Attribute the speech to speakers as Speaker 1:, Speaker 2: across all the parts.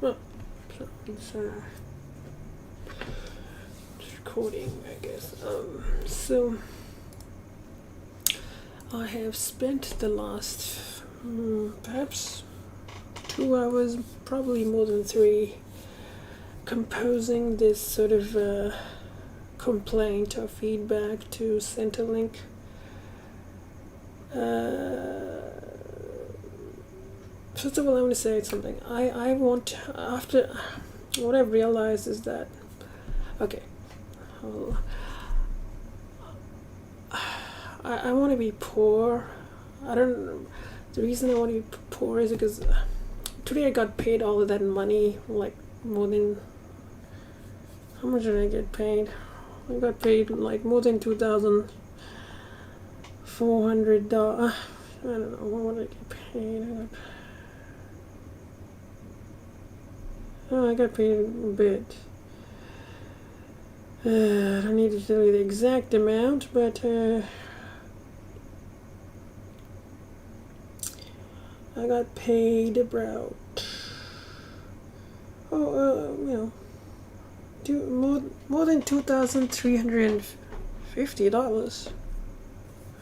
Speaker 1: Well, so it's recording, I guess. So I have spent the last perhaps 2 hours, probably more than three, composing this sort of complaint or feedback to Centrelink. First of all, I want to say something. I want, after what I've realized is that, okay, well, I want to be poor. I don't. The reason I want to be poor is because today I got paid all of that money, like more than. How much did I get paid? I got paid like more than $2,400. I don't know what did I get paid. I got paid a bit. I don't need to tell you the exact amount, but I got paid about more than $2,350.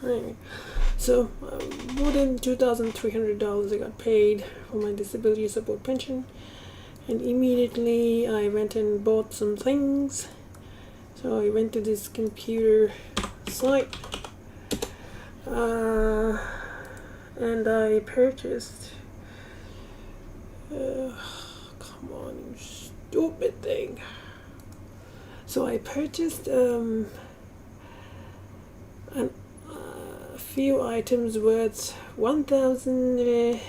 Speaker 1: Right. So more than $2,300 I got paid for my disability support pension, and immediately I went and bought some things. So I went to this computer site and I purchased. Come on, you stupid thing. So I purchased a few items worth 1,000. Wait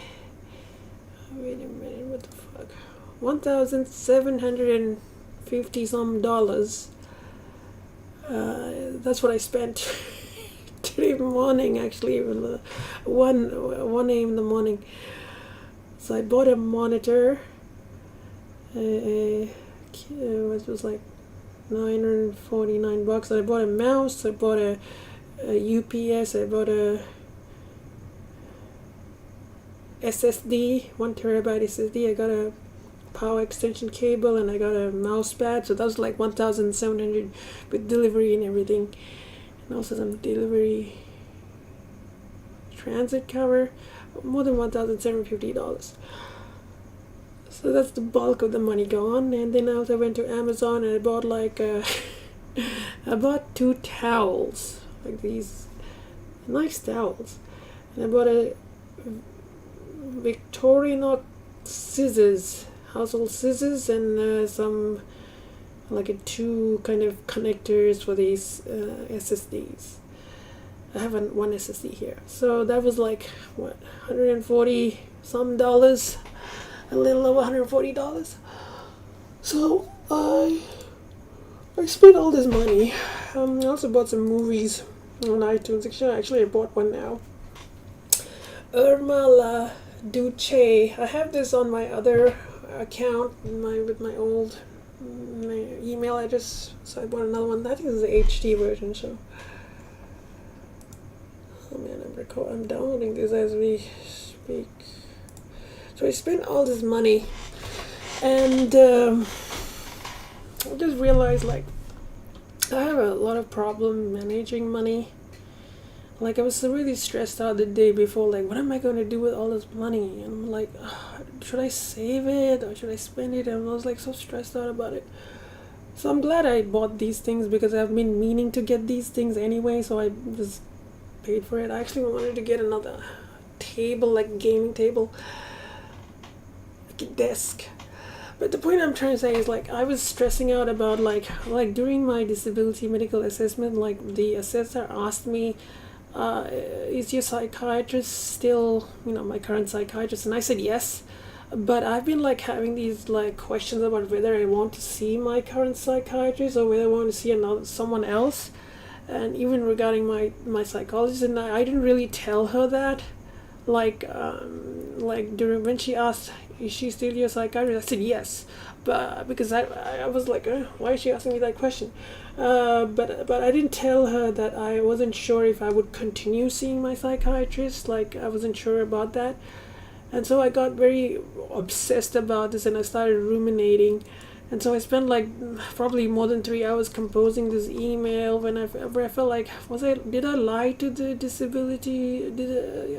Speaker 1: a minute, what the fuck? $1,750 some dollars. That's what I spent today morning, actually, 1 a.m. in the morning. So I bought a monitor. It was like $949. I bought a mouse. I bought a UPS. I bought a SSD, 1 TB SSD. I got a power extension cable, and I got a mouse pad. So that was like 1,700 with delivery and everything, and also some delivery transit cover. More than $1,750. So that's the bulk of the money gone. And then I also went to Amazon and I bought like I bought 2 towels, like these nice towels, and I bought a Victorinox scissors, household scissors, and some like 2 kind of connectors for these SSDs. I have one SSD here. So that was like what, 140 some dollars, a little over $140. So I spent all this money. I also bought some movies on iTunes. Actually I bought one now. Irma La Duce. I have this on my other account, with my old email address. So I bought another one. I think this is the HD version. So, oh man, I'm downloading this as we speak. So I spent all this money, and I just realized, like, I have a lot of problem managing money. Like, I was really stressed out the day before, like, what am I going to do with all this money? And I'm like, should I save it or should I spend it? And I was like so stressed out about it. So I'm glad I bought these things, because I've been meaning to get these things anyway, so I just paid for it. I actually wanted to get another table, like gaming table, like a desk. But the point I'm trying to say is, like, I was stressing out about, like during my disability medical assessment, like, the assessor asked me, is your psychiatrist still, my current psychiatrist? And I said yes. But I've been, like, having these, like, questions about whether I want to see my current psychiatrist or whether I want to see someone else. And even regarding my psychologist, and I didn't really tell her that. Like during when she asked, is she still your psychiatrist? I said yes, but because I was like, why is she asking me that question? But I didn't tell her that I wasn't sure if I would continue seeing my psychiatrist. Like, I wasn't sure about that. And so I got very obsessed about this and I started ruminating. And so I spent like probably more than 3 hours composing this email where I felt like, did I lie to the disability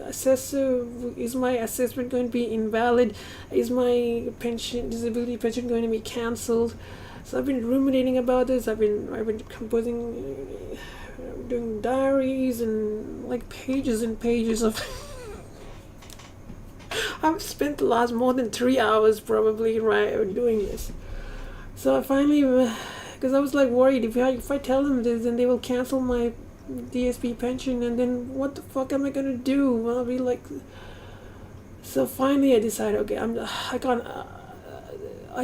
Speaker 1: assessor? Is my assessment going to be invalid? Is my disability pension going to be cancelled? So I've been ruminating about this. I've been composing, doing diaries and like pages and pages of. I've spent the last more than 3 hours probably doing this. So I finally, because I was like worried if I tell them this, then they will cancel my DSP pension, and then what the fuck am I gonna do? I'll be like. So finally, I decided, okay, I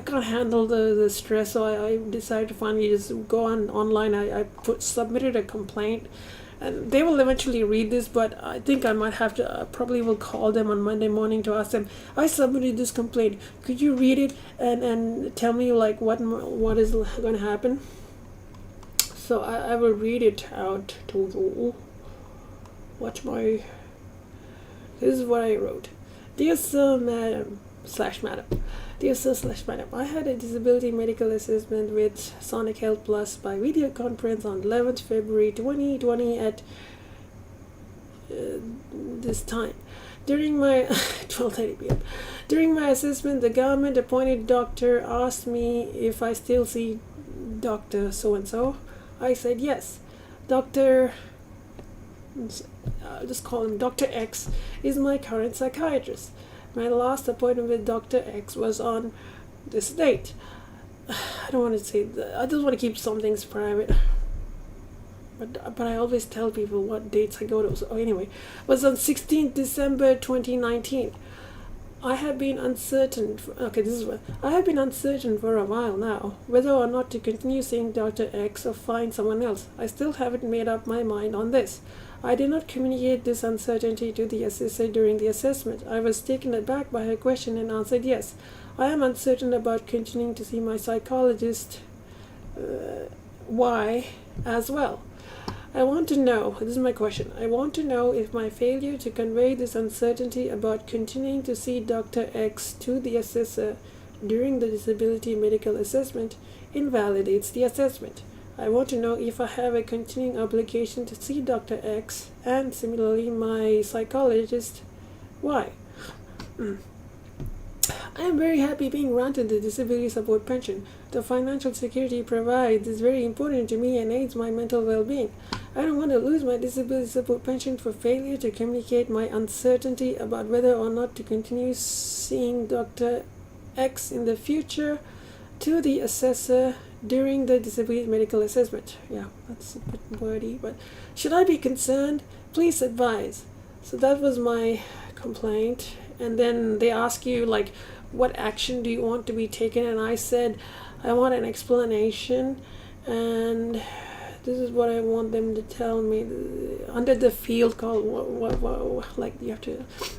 Speaker 1: can't handle the stress, so I decided to finally just go online. I submitted a complaint, and they will eventually read this, but I think I might have to, probably will call them on Monday morning to ask them, I submitted this complaint, could you read it and tell me like what is going to happen? So I will read it out to you. This is what I wrote. Dear Sir, Madam, /Madam. Dear Sir / Madam, I had a disability medical assessment with Sonic Health Plus by video conference on 11th February 2020 at this time. During my 12:30 p.m. During my assessment, the government appointed doctor asked me if I still see Dr. So-and-so. I said yes. Dr. I'll just call him Dr. X is my current psychiatrist. My last appointment with Dr. X was on this date. I don't want to say that. I just want to keep some things private. But I always tell people what dates I go to. So anyway, it was on 16th December 2019. I have been uncertain. I have been uncertain for a while now whether or not to continue seeing Dr. X or find someone else. I still haven't made up my mind on this. I did not communicate this uncertainty to the assessor during the assessment. I was taken aback by her question and answered yes. I am uncertain about continuing to see my psychologist. Why as well? I want to know, this is my question, I want to know if my failure to convey this uncertainty about continuing to see Dr. X to the assessor during the disability medical assessment invalidates the assessment. I want to know if I have a continuing obligation to see Dr. X and similarly my psychologist. Why? I am very happy being granted the disability support pension. The financial security provides is very important to me and aids my mental well-being. I don't want to lose my disability support pension for failure to communicate my uncertainty about whether or not to continue seeing Dr. X in the future to the assessor during the disability medical assessment. Yeah, that's a bit wordy, but should I be concerned? Please advise. So that was my complaint. And then they ask you like, what action do you want to be taken? And I said, I want an explanation, and this is what I want them to tell me under the field called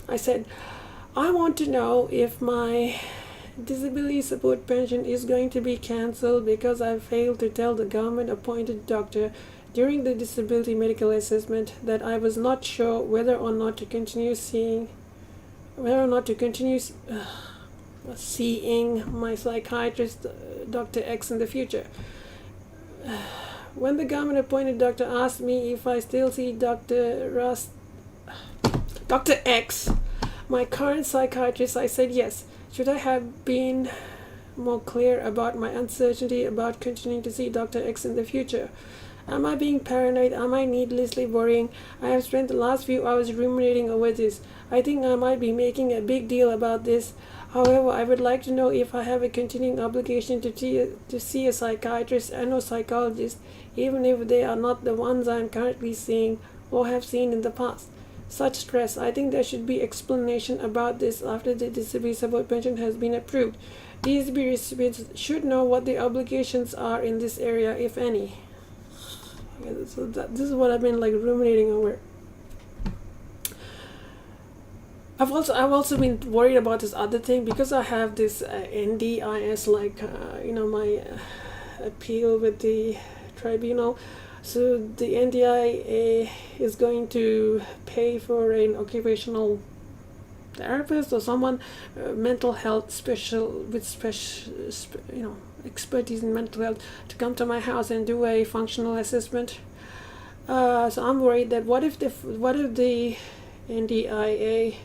Speaker 1: I said, I want to know if my disability support pension is going to be cancelled because I failed to tell the government appointed doctor during the disability medical assessment that I was not sure whether or not to continue seeing my psychiatrist Dr. X in the future. When the government appointed doctor asked me if I still see Dr. X, my current psychiatrist, I said yes. Should I have been more clear about my uncertainty about continuing to see Dr. X in the future? Am I being paranoid? Am I needlessly worrying? I have spent the last few hours ruminating over this. I think I might be making a big deal about this. However, I would like to know if I have a continuing obligation to see a psychiatrist and or psychologist, even if they are not the ones I am currently seeing or have seen in the past. Such stress. I think there should be explanation about this after the disability support pension has been approved. DSB recipients should know what the obligations are in this area, if any. So this is what I've been like ruminating over. I've also been worried about this other thing because I have this NDIS, my appeal with the tribunal. So the NDIA is going to pay for an occupational therapist or someone mental health special with expertise in mental health to come to my house and do a functional assessment. So I'm worried that what if the NDIA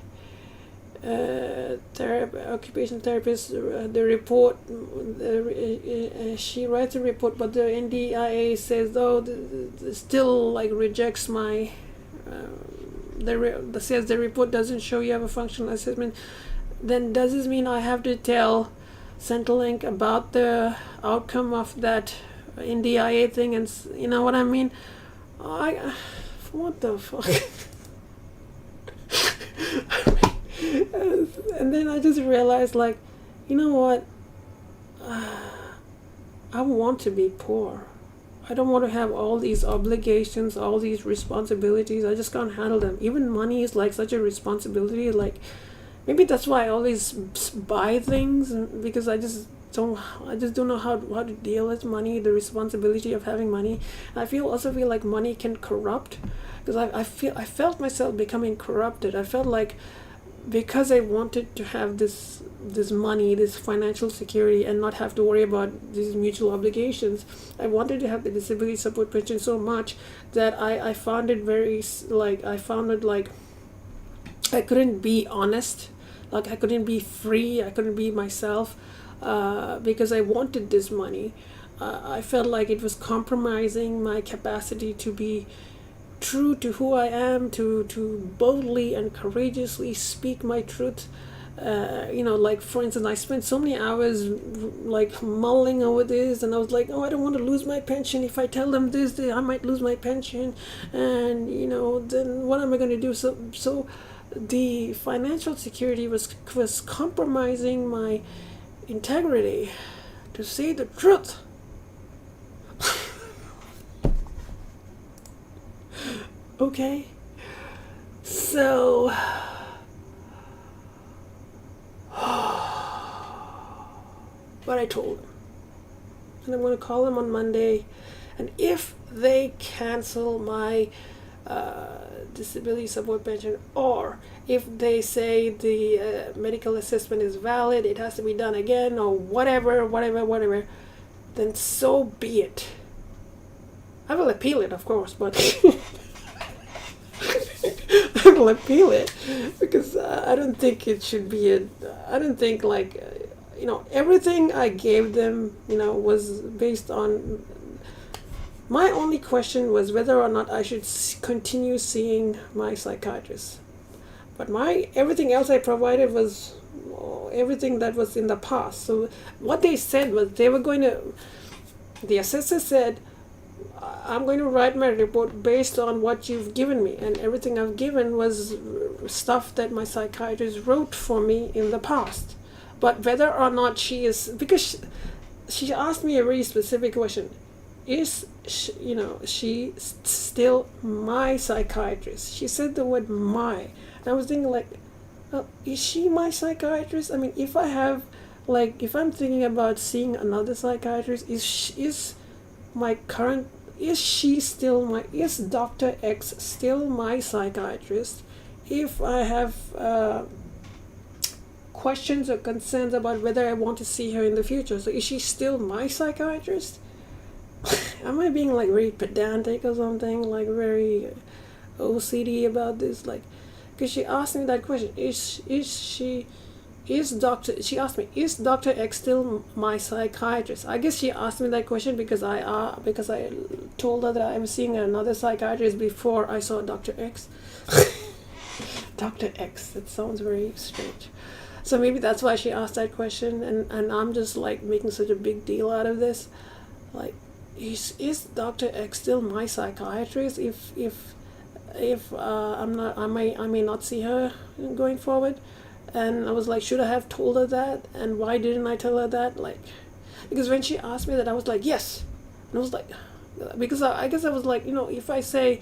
Speaker 1: occupational therapist, the report, she writes a report, but the NDIA says, still like rejects my says the report doesn't show you have a functional assessment. Then does this mean I have to tell Centrelink about the outcome of that NDIA thing? And you know what I mean? What the fuck? And then I just realized, like, you know what? I want to be poor. I don't want to have all these obligations, all these responsibilities. I just can't handle them. Even money is like such a responsibility. Like, maybe that's why I always buy things, because I just don't know how to deal with money, the responsibility of having money. And I also feel like money can corrupt, because I felt myself becoming corrupted. I felt like, because I wanted to have this money, this financial security, and not have to worry about these mutual obligations, I wanted to have the disability support pension so much that I found it like I couldn't be honest, like I couldn't be free, I couldn't be myself, because I wanted this money. I felt like it was compromising my capacity to be true to who I am, to boldly and courageously speak my truth. Like, for instance, I spent so many hours like mulling over this, and I was like, I don't want to lose my pension. If I tell them this, I might lose my pension, and then what am I going to do? So the financial security was compromising my integrity, to say the truth. Okay, so but I told them, and I'm going to call them on Monday, and if they cancel my disability support pension, or if they say the medical assessment is valid, it has to be done again, or whatever, then so be it. I will appeal it, of course, but I will appeal it, because I don't think it should be I don't think, like, everything I gave them, was based on, my only question was whether or not I should continue seeing my psychiatrist. But everything else I provided was everything that was in the past. So what they said was the assessor said, I'm going to write my report based on what you've given me, and everything I've given was stuff that my psychiatrist wrote for me in the past. But whether or not because she asked me a very specific question: is she still my psychiatrist? She said the word "my," and I was thinking, like, is she my psychiatrist? I mean, if I'm thinking about seeing another psychiatrist, is Dr. X still my psychiatrist? If I have questions or concerns about whether I want to see her in the future, so is she still my psychiatrist? Am I being like very pedantic or something, like very OCD about this? Like, because she asked me that question, she asked me, is Dr. X still my psychiatrist? I guess she asked me that question because I told her that I was seeing another psychiatrist before I saw Dr. X. Dr. X, that sounds very strange. So maybe that's why she asked that question, and I'm just like making such a big deal out of this. Like, is Dr. X still my psychiatrist? If I may not see her going forward. And I was like, should I have told her that? And why didn't I tell her that? Like, because when she asked me that, I was like, yes. And I was like, because I guess I was like, if I say,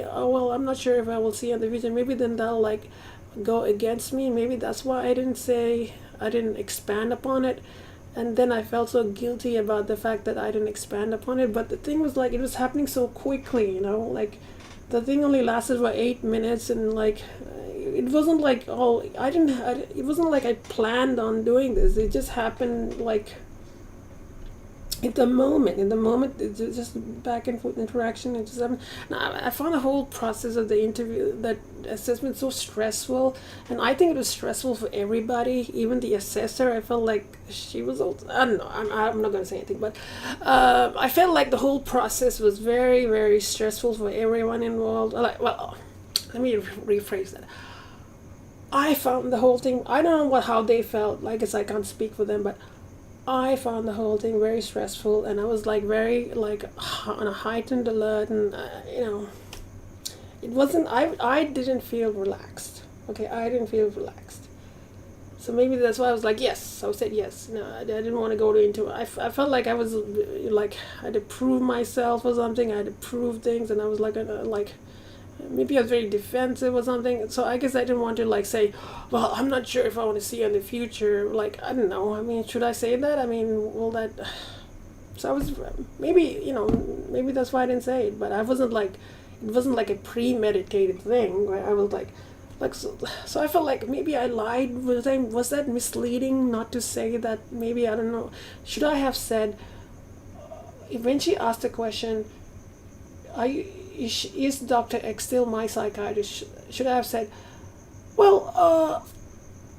Speaker 1: oh, well, I'm not sure if I will see her in the future, maybe then they'll like go against me. Maybe that's why I didn't expand upon it. And then I felt so guilty about the fact that I didn't expand upon it. But the thing was, like, it was happening so quickly, like the thing only lasted for 8 minutes, and like it wasn't like, oh, it wasn't like I planned on doing this. It just happened like in the moment, it's just back and forth interaction. It just happened. Now, I found the whole process of the interview, that assessment, so stressful, and I think it was stressful for everybody, even the assessor. I felt like she was also, I don't know, I'm not going to say anything, but I felt like the whole process was very, very stressful for everyone involved. Like, well, let me rephrase that. I found the whole thing, I don't know how they felt, like, I guess I can't speak for them, but I found the whole thing very stressful, and I was like very like on a heightened alert, and it wasn't. I didn't feel relaxed. Okay, I didn't feel relaxed. So maybe that's why I was like, yes. So I said yes. No, I didn't want to go into it. I felt like I was like I had to prove myself or something. I had to prove things, and I was like maybe I was very defensive or something. So I guess I didn't want to like say, well, I'm not sure if I want to see you in the future. Like, I don't know. I mean, should I say that? I mean, will that? So I was maybe that's why I didn't say it. But I wasn't like, it wasn't like a premeditated thing. Where I was like so I felt like maybe I lied. Was that misleading not to say that? Maybe, I don't know. Should I have said, when she asked the question, is Dr. X still my psychiatrist? Should I have said, well,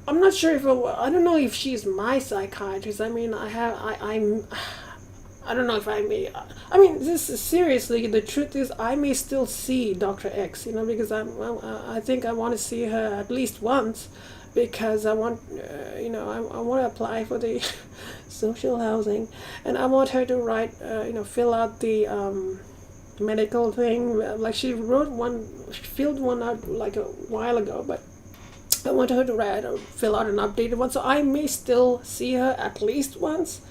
Speaker 1: I'm not sure if I don't know if she's my psychiatrist. I mean, I don't know if I may. I mean, this is seriously. The truth is, I may still see Dr. X. Because I think I want to see her at least once, because I want, I want to apply for the social housing, and I want her to write, fill out the medical thing. Like, she filled one out like a while ago, but I want her to fill out an updated one, so I may still see her at least once.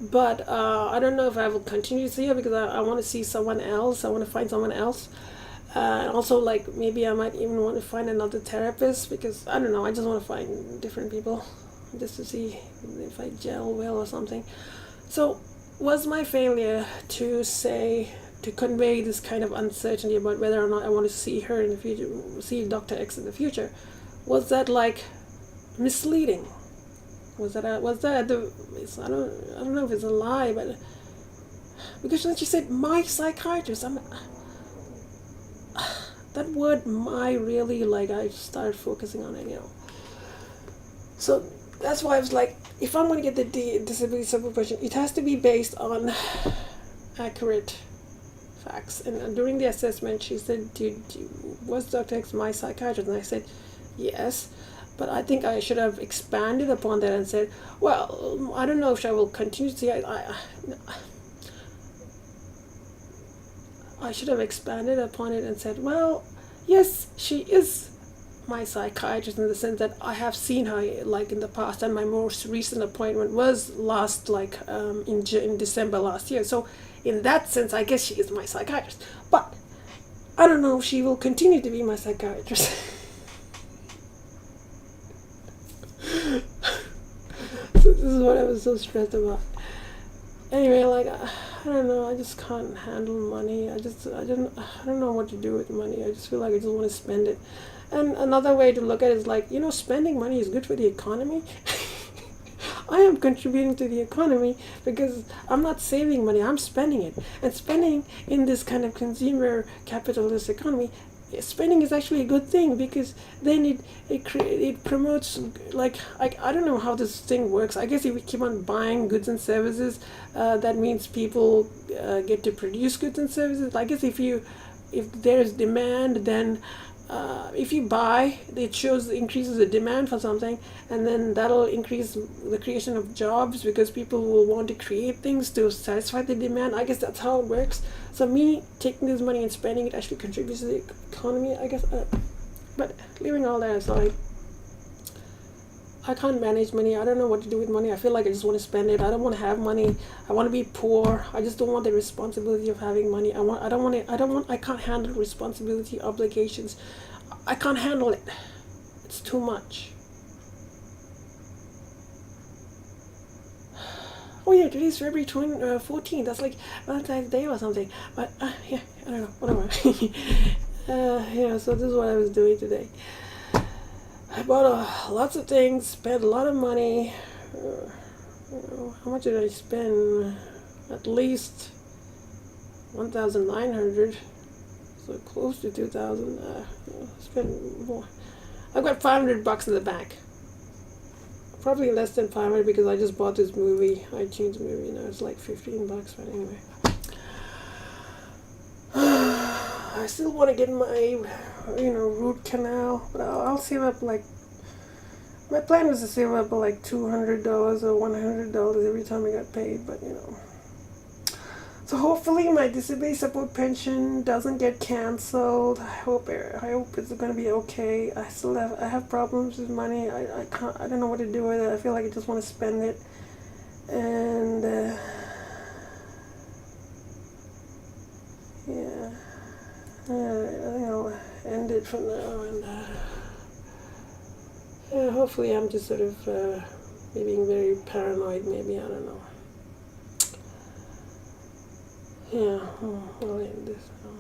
Speaker 1: But I don't know if I will continue to see her, because I want to see someone else. I want to find someone else. And also, like, maybe I might even want to find another therapist, because I don't know, I just want to find different people just to see if I gel well or something. So was my failure to convey this kind of uncertainty about whether or not I want to see her in the future, see Dr. X in the future, was that like misleading? Was that I don't know if it's a lie, but because then she said my psychiatrist, that word "my" really, like, I started focusing on it, So that's why I was like, if I'm going to get the disability support question, it has to be based on accurate facts. And during the assessment, she said, was Dr. X my psychiatrist? And I said, yes. But I think I should have expanded upon that and said, well, I don't know if I will continue to see. I should have expanded upon it and said, well, yes, she is my psychiatrist, in the sense that I have seen her like in the past, and my most recent appointment was last in December last year. So in that sense, I guess she is my psychiatrist. But I don't know if she will continue to be my psychiatrist. So this is what I was so stressed about. Anyway, like, I don't know, I just can't handle money. I don't know what to do with money. I just feel like I just want to spend it. And another way to look at it is like, spending money is good for the economy. I am contributing to the economy because I'm not saving money, I'm spending it. And spending in this kind of consumer capitalist economy, spending is actually a good thing, because then it promotes, like, I don't know how this thing works. I guess if we keep on buying goods and services, that means people get to produce goods and services. I guess if there's demand, then if you buy, it increases the demand for something, and then that'll increase the creation of jobs, because people will want to create things to satisfy the demand. I guess that's how it works. So me taking this money and spending it actually contributes to the economy, I guess. But leaving all that aside, I can't manage money. I don't know what to do with money. I feel like I just want to spend it. I don't want to have money. I want to be poor. I just don't want the responsibility of having money. I can't handle responsibility, obligations. I can't handle it. It's too much. Oh yeah, today's February 14th. That's like Valentine's Day or something. But I don't know. Whatever. So this is what I was doing today. I bought lots of things, spent a lot of money. How much did I spend? At least 1,900, so close to 2,000. Spend more. I've got $500 in the bank. Probably less than 500 because I just bought this movie, iTunes movie. Now it's like $15, but anyway. I still want to get my, root canal, but I'll save up like. My plan was to save up like $200 or $100 every time I got paid, but So hopefully my disability support pension doesn't get canceled. I hope it's gonna be okay. I have problems with money. I don't know what to do with it. I feel like I just want to spend it, and yeah, end it for now, and hopefully I'm just sort of being very paranoid. Maybe, I don't know. Yeah, I'll end this now.